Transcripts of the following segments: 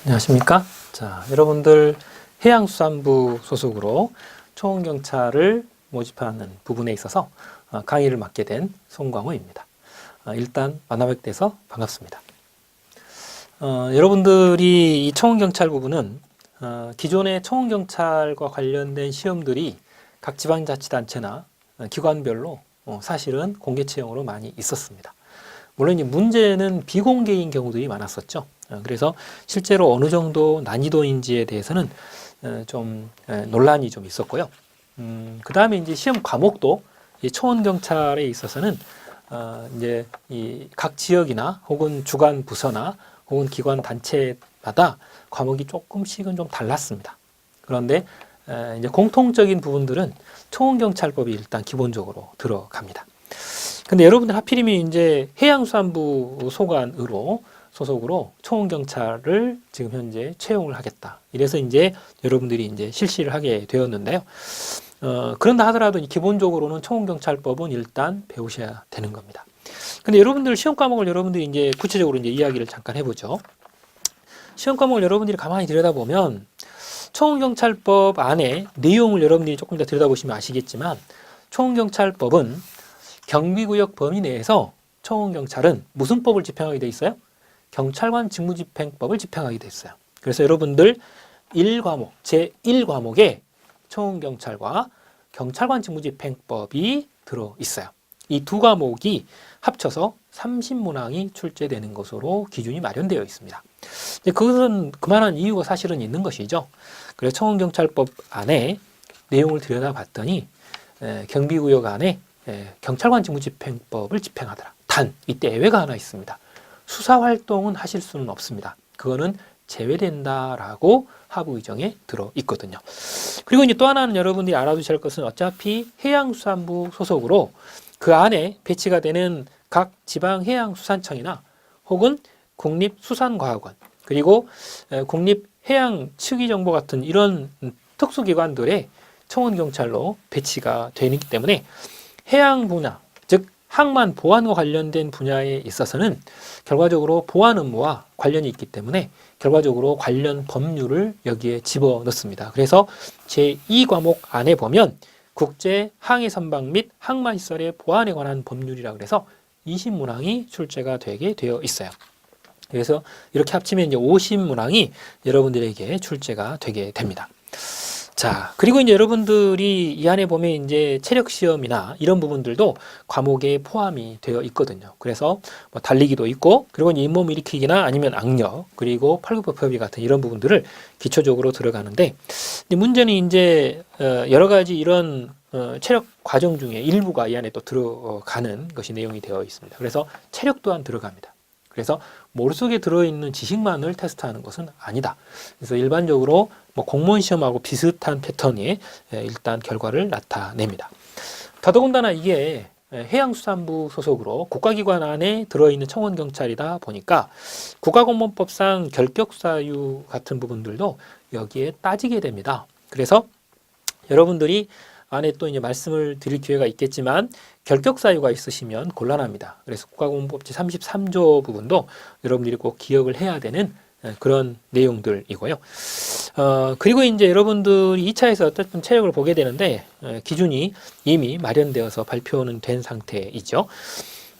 안녕하십니까? 자, 여러분들 해양수산부 소속으로 초원경찰을 모집하는 부분에 있어서 강의를 맡게 된 송광호입니다. 일단 만나뵙게 돼서 반갑습니다. 여러분들이 이 초원경찰 부분은 기존의 초원경찰과 관련된 시험들이 각 지방자치단체나 기관별로 사실은 공개 채용으로 많이 있었습니다. 물론 이 문제는 비공개인 경우들이 많았었죠. 그래서 실제로 어느 정도 난이도인지에 대해서는 좀 논란이 좀 있었고요. 그 다음에 이제 시험 과목도 이 초원경찰에 있어서는 이제 이 각 지역이나 혹은 주관 부서나 혹은 기관 단체마다 과목이 조금씩은 좀 달랐습니다. 그런데 이제 공통적인 부분들은 초원경찰법이 일단 기본적으로 들어갑니다. 근데 여러분들 하필이면 이제 해양수산부 소속으로 초원경찰을 지금 현재 채용을 하겠다. 이래서 이제 여러분들이 이제 실시를 하게 되었는데요. 그런다 하더라도 기본적으로는 초원경찰법은 일단 배우셔야 되는 겁니다. 근데 여러분들 시험 과목을 여러분들이 이제 구체적으로 이제 이야기를 잠깐 해보죠. 시험 과목을 여러분들이 가만히 들여다보면 초원경찰법 안에 내용을 여러분들이 조금 더 들여다보시면 아시겠지만 초원경찰법은 경비구역 범위 내에서 초원경찰은 무슨 법을 집행하게 돼 있어요? 경찰관 직무집행법을 집행하게 돼 있어요. 그래서 여러분들 1과목, 제1과목에 초원경찰과 경찰관 직무집행법이 들어있어요. 이 두 과목이 합쳐서 30문항이 출제되는 것으로 기준이 마련되어 있습니다. 그것은 그만한 이유가 사실은 있는 것이죠. 그래서 초원경찰법 안에 내용을 들여다봤더니 경비구역 안에 경찰관 직무집행법을 집행하더라. 단 이때 예외가 하나 있습니다. 수사활동은 하실 수는 없습니다. 그거는 제외된다라고 하부 규정에 들어 있거든요. 그리고 이제 또 하나는 여러분들이 알아두셔야 할 것은 어차피 해양수산부 소속으로 그 안에 배치가 되는 각 지방해양수산청이나 혹은 국립수산과학원 그리고 국립해양특위정보 같은 이런 특수기관들의 청원경찰로 배치가 되기 때문에 해양 분야, 즉 항만 보안과 관련된 분야에 있어서는 결과적으로 보안 업무와 관련이 있기 때문에 결과적으로 관련 법률을 여기에 집어넣습니다. 그래서 제2과목 안에 보면 국제 항해 선박 및 항만 시설의 보안에 관한 법률이라 그래서 20문항이 출제가 되게 되어 있어요. 그래서 이렇게 합치면 이제 50문항이 여러분들에게 출제가 되게 됩니다. 자, 그리고 이제 여러분들이 이 안에 보면 이제 체력 시험이나 이런 부분들도 과목에 포함이 되어 있거든요. 그래서 뭐 달리기도 있고, 그리고 이제 잇몸 일으키기나 아니면 악력, 그리고 팔굽혀펴기 같은 이런 부분들을 기초적으로 들어가는데, 문제는 이제 여러 가지 이런 체력 과정 중에 일부가 이 안에 또 들어가는 것이 내용이 되어 있습니다. 그래서 체력 또한 들어갑니다. 그래서 머릿속에 들어있는 지식만을 테스트하는 것은 아니다. 그래서 일반적으로 뭐 공무원 시험하고 비슷한 패턴이 일단 결과를 나타냅니다. 더더군다나 이게 해양수산부 소속으로 국가기관 안에 들어있는 청원경찰이다 보니까 국가공무원법상 결격사유 같은 부분들도 여기에 따지게 됩니다. 그래서 여러분들이 안에 또 이제 말씀을 드릴 기회가 있겠지만 결격 사유가 있으시면 곤란합니다. 그래서 국가공무법 제33조 부분도 여러분들이 꼭 기억을 해야 되는 그런 내용들이고요. 그리고 이제 여러분들이 2차에서 어쨌든 체력을 보게 되는데 기준이 이미 마련되어서 발표는 된 상태이죠.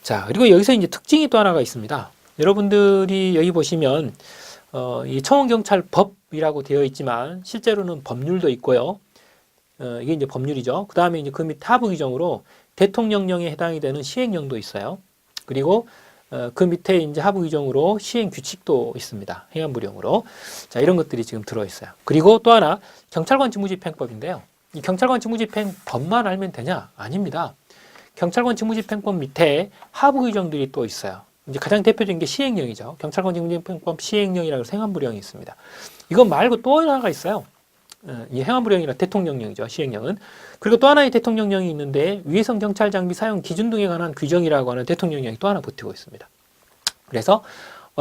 자, 그리고 여기서 이제 특징이 또 하나가 있습니다. 여러분들이 여기 보시면 이 청원경찰법이라고 되어 있지만 실제로는 법률도 있고요. 이게 이제 법률이죠. 그 다음에 이제 그 밑 하부 규정으로 대통령령에 해당이 되는 시행령도 있어요. 그리고 그 밑에 이제 하부 규정으로 시행 규칙도 있습니다. 행안부령으로. 자, 이런 것들이 지금 들어있어요. 그리고 또 하나 경찰관 직무집행법인데요. 이 경찰관 직무집행법만 알면 되냐? 아닙니다. 경찰관 직무집행법 밑에 하부 규정들이 또 있어요. 이제 가장 대표적인 게 시행령이죠. 경찰관 직무집행법 시행령이라고 해서 행안부령이 있습니다. 이거 말고 또 하나가 있어요. 이 행안부령이라 대통령령이죠. 시행령은. 그리고 또 하나의 대통령령이 있는데 위해성 경찰 장비 사용 기준 등에 관한 규정이라고 하는 대통령령이 또 하나 붙이고 있습니다. 그래서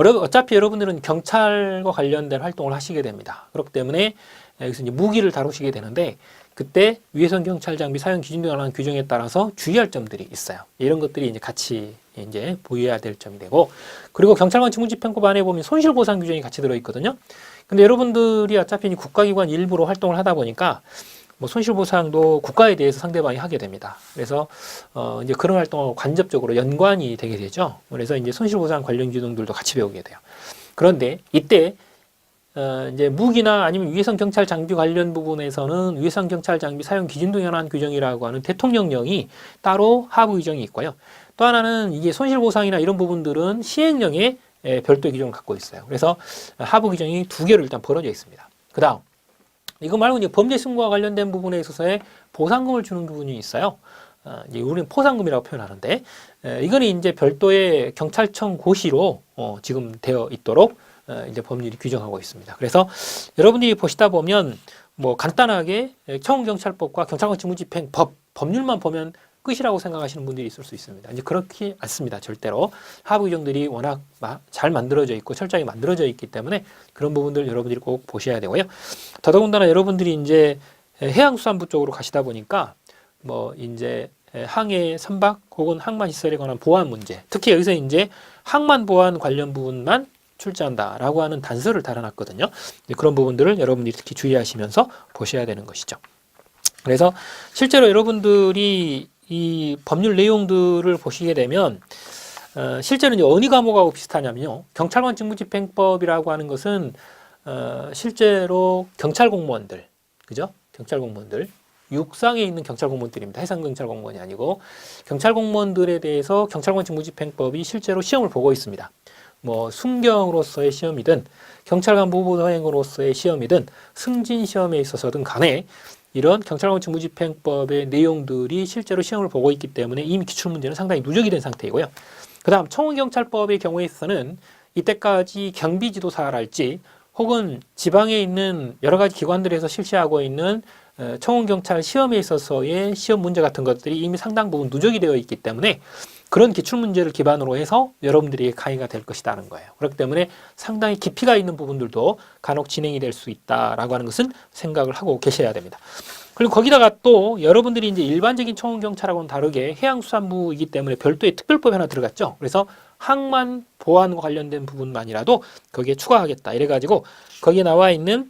어차피 여러분들은 경찰과 관련된 활동을 하시게 됩니다. 그렇기 때문에 여기서 이제 무기를 다루시게 되는데 그때 위해성 경찰 장비 사용 기준 등에 관한 규정에 따라서 주의할 점들이 있어요. 이런 것들이 이제 같이 이제 보여야 될 점이 되고, 그리고 경찰관 직무집행법 안에 보면 손실보상 규정이 같이 들어있거든요. 근데 여러분들이 어차피 국가기관 일부로 활동을 하다 보니까 뭐 손실보상도 국가에 대해서 상대방이 하게 됩니다. 그래서 이제 그런 활동하고 간접적으로 연관이 되게 되죠. 그래서 이제 손실보상 관련 규정들도 같이 배우게 돼요. 그런데 이때 이제 무기나 아니면 위해성 경찰 장비 관련 부분에서는 위해성 경찰 장비 사용 기준 등에 관한 규정이라고 하는 대통령령이 따로 하부 규정이 있고요. 또 하나는 이게 손실보상이나 이런 부분들은 시행령에 별도의 규정을 갖고 있어요. 그래서 하부 규정이 두 개로 일단 벌어져 있습니다. 그 다음 이거 말고 이제 범죄 신고와 관련된 부분에 있어서의 보상금을 주는 부분이 있어요. 이제 우리는 포상금이라고 표현하는데, 이거는 이제 별도의 경찰청 고시로 지금 되어 있도록 이제 법률이 규정하고 있습니다. 그래서 여러분들이 보시다 보면 뭐 간단하게 청원경찰법과 경찰관 직무집행법 법률만 보면 끝이라고 생각하시는 분들이 있을 수 있습니다. 이제 그렇지 않습니다. 절대로 하부 규정들이 워낙 잘 만들어져 있고 철저하게 만들어져 있기 때문에 그런 부분들 여러분들이 꼭 보셔야 되고요. 더더군다나 여러분들이 이제 해양수산부 쪽으로 가시다 보니까 뭐 이제 항해 선박 혹은 항만 시설에 관한 보안 문제, 특히 여기서 이제 항만 보안 관련 부분만 출제한다라고 하는 단서를 달아놨거든요. 그런 부분들을 여러분들이 특히 주의하시면서 보셔야 되는 것이죠. 그래서 실제로 여러분들이 이 법률 내용들을 보시게 되면 실제로 이제 어느 과목하고 비슷하냐면요. 경찰관 직무집행법이라고 하는 것은 실제로 경찰 공무원들, 그죠? 경찰 공무원들, 육상에 있는 경찰 공무원들입니다. 해상 경찰 공무원이 아니고 경찰 공무원들에 대해서 경찰관 직무집행법이 실제로 시험을 보고 있습니다. 뭐 순경으로서의 시험이든 경찰관 보호서행으로서의 시험이든 승진 시험에 있어서든 간에 이런 경찰관 직무집행법의 내용들이 실제로 시험을 보고 있기 때문에 이미 기출문제는 상당히 누적이 된 상태이고요. 그 다음 청원경찰법의 경우에 있어서는 이때까지 경비지도사랄지 혹은 지방에 있는 여러 가지 기관들에서 실시하고 있는 청원경찰 시험에 있어서의 시험 문제 같은 것들이 이미 상당 부분 누적이 되어 있기 때문에 그런 기출문제를 기반으로 해서 여러분들이 강의가 될 것이라는 거예요. 그렇기 때문에 상당히 깊이가 있는 부분들도 간혹 진행이 될 수 있다라고 하는 것은 생각을 하고 계셔야 됩니다. 그리고 거기다가 또 여러분들이 이제 일반적인 청원경찰하고는 다르게 해양수산부이기 때문에 별도의 특별법이 하나 들어갔죠. 그래서 항만 보안과 관련된 부분만이라도 거기에 추가하겠다. 이래가지고 거기에 나와 있는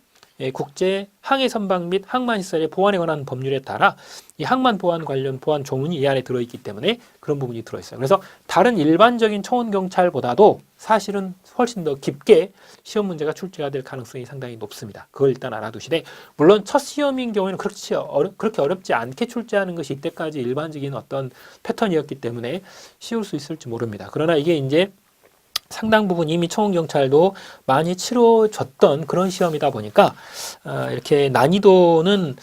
국제 항해 선박 및 항만 시설의 보안에 관한 법률에 따라 이 항만 보안 관련 보안 조문이 이 안에 들어있기 때문에 그런 부분이 들어있어요. 그래서 다른 일반적인 청원 경찰보다도 사실은 훨씬 더 깊게 시험 문제가 출제가 될 가능성이 상당히 높습니다. 그걸 일단 알아두시되, 물론 첫 시험인 경우에는 그렇게 어렵지 않게 출제하는 것이 이때까지 일반적인 어떤 패턴이었기 때문에 쉬울 수 있을지 모릅니다. 그러나 이게 이제 상당 부분 이미 청원경찰도 많이 치러졌던 그런 시험이다 보니까 이렇게 난이도는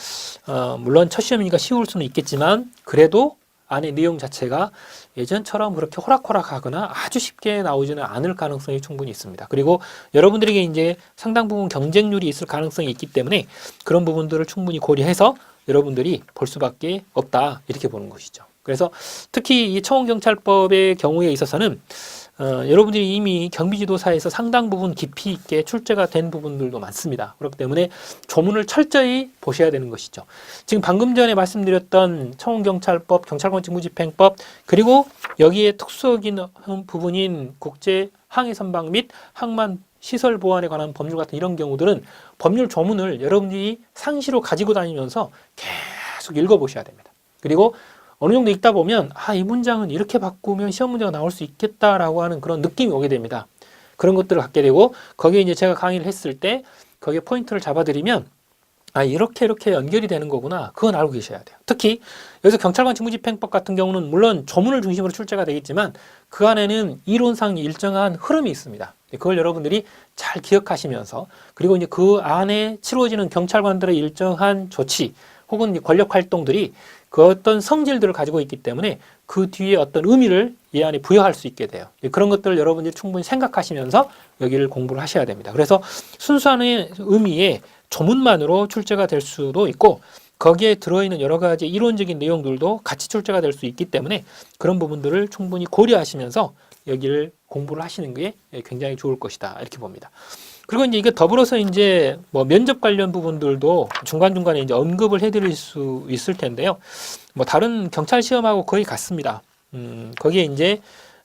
물론 첫 시험이니까 쉬울 수는 있겠지만 그래도 안의 내용 자체가 예전처럼 그렇게 호락호락하거나 아주 쉽게 나오지는 않을 가능성이 충분히 있습니다. 그리고 여러분들에게 이제 상당 부분 경쟁률이 있을 가능성이 있기 때문에 그런 부분들을 충분히 고려해서 여러분들이 볼 수밖에 없다, 이렇게 보는 것이죠. 그래서 특히 이 청원경찰법의 경우에 있어서는 여러분들이 이미 경비지도사에서 상당 부분 깊이 있게 출제가 된 부분들도 많습니다. 그렇기 때문에 조문을 철저히 보셔야 되는 것이죠. 지금 방금 전에 말씀드렸던 청원경찰법, 경찰관 직무집행법, 그리고 여기에 특수적인 부분인 국제 항해 선박 및 항만 시설 보안에 관한 법률 같은 이런 경우들은 법률 조문을 여러분들이 상시로 가지고 다니면서 계속 읽어보셔야 됩니다. 그리고 어느 정도 읽다 보면 이 문장은 이렇게 바꾸면 시험 문제가 나올 수 있겠다라고 하는 그런 느낌이 오게 됩니다. 그런 것들을 갖게 되고 거기에 이제 제가 강의를 했을 때 거기에 포인트를 잡아드리면 이렇게 연결이 되는 거구나, 그건 알고 계셔야 돼요. 특히 여기서 경찰관 직무집행법 같은 경우는 물론 조문을 중심으로 출제가 되겠지만 그 안에는 이론상 일정한 흐름이 있습니다. 그걸 여러분들이 잘 기억하시면서, 그리고 이제 그 안에 치루어지는 경찰관들의 일정한 조치 혹은 권력 활동들이 그 어떤 성질들을 가지고 있기 때문에 그 뒤에 어떤 의미를 이 안에 부여할 수 있게 돼요. 그런 것들을 여러분들이 충분히 생각하시면서 여기를 공부를 하셔야 됩니다. 그래서 순수한 의미의 조문만으로 출제가 될 수도 있고 거기에 들어있는 여러 가지 이론적인 내용들도 같이 출제가 될 수 있기 때문에 그런 부분들을 충분히 고려하시면서 여기를 공부를 하시는 게 굉장히 좋을 것이다 이렇게 봅니다. 그리고 이제 이게 더불어서 이제 뭐 면접 관련 부분들도 중간중간에 이제 언급을 해드릴 수 있을 텐데요. 뭐 다른 경찰 시험하고 거의 같습니다. 거기에 이제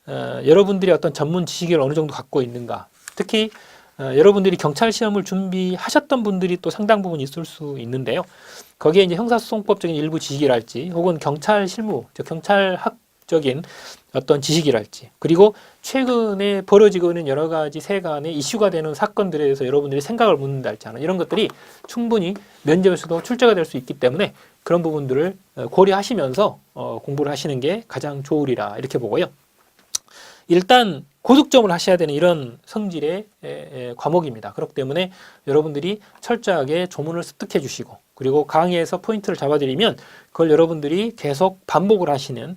여러분들이 어떤 전문 지식을 어느 정도 갖고 있는가, 특히 여러분들이 경찰 시험을 준비하셨던 분들이 또 상당 부분 있을 수 있는데요. 거기에 이제 형사소송법적인 일부 지식이랄지, 혹은 경찰 실무, 즉 경찰학적인 어떤 지식이랄지, 그리고 최근에 벌어지고 있는 여러 가지 세간의 이슈가 되는 사건들에 대해서 여러분들이 생각을 묻는달지 않은 이런 것들이 충분히 면접에서도 출제가 될 수 있기 때문에 그런 부분들을 고려하시면서 공부를 하시는 게 가장 좋으리라 이렇게 보고요. 일단 고득점을 하셔야 되는 이런 성질의 과목입니다. 그렇기 때문에 여러분들이 철저하게 조문을 습득해 주시고, 그리고 강의에서 포인트를 잡아드리면 그걸 여러분들이 계속 반복을 하시는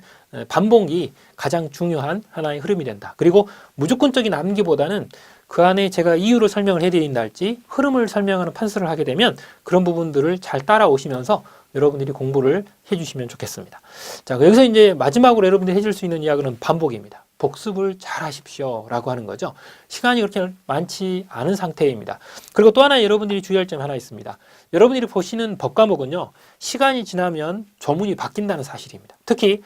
반복이 가장 중요한 하나의 흐름이 된다. 그리고 무조건적인 암기보다는 그 안에 제가 이유를 설명을 해드린다 할지 흐름을 설명하는 판서를 하게 되면 그런 부분들을 잘 따라오시면서 여러분들이 공부를 해주시면 좋겠습니다. 자, 여기서 이제 마지막으로 여러분들이 해줄 수 있는 이야기는 반복입니다. 복습을 잘 하십시오 라고 하는 거죠. 시간이 그렇게 많지 않은 상태입니다. 그리고 또 하나 여러분들이 주의할 점이 하나 있습니다. 여러분들이 보시는 법과목은요, 시간이 지나면 조문이 바뀐다는 사실입니다. 특히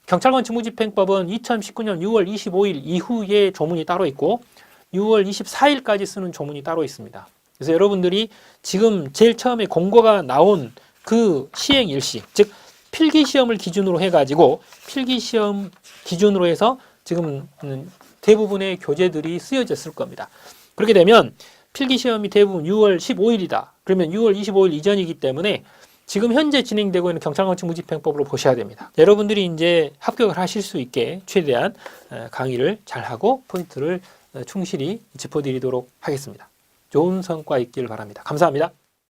경찰관 직무집행법은 2019년 6월 25일 이후에 조문이 따로 있고 6월 24일까지 쓰는 조문이 따로 있습니다. 그래서 여러분들이 지금 제일 처음에 공고가 나온 그 시행일시, 즉 필기시험을 기준으로 해가지고 필기시험 기준으로 해서 지금 대부분의 교재들이 쓰여졌을 겁니다. 그렇게 되면 필기시험이 대부분 6월 15일이다. 그러면 6월 25일 이전이기 때문에 지금 현재 진행되고 있는 경찰관 직무집행법으로 보셔야 됩니다. 여러분들이 이제 합격을 하실 수 있게 최대한 강의를 잘하고 포인트를 충실히 짚어드리도록 하겠습니다. 좋은 성과 있길 바랍니다. 감사합니다.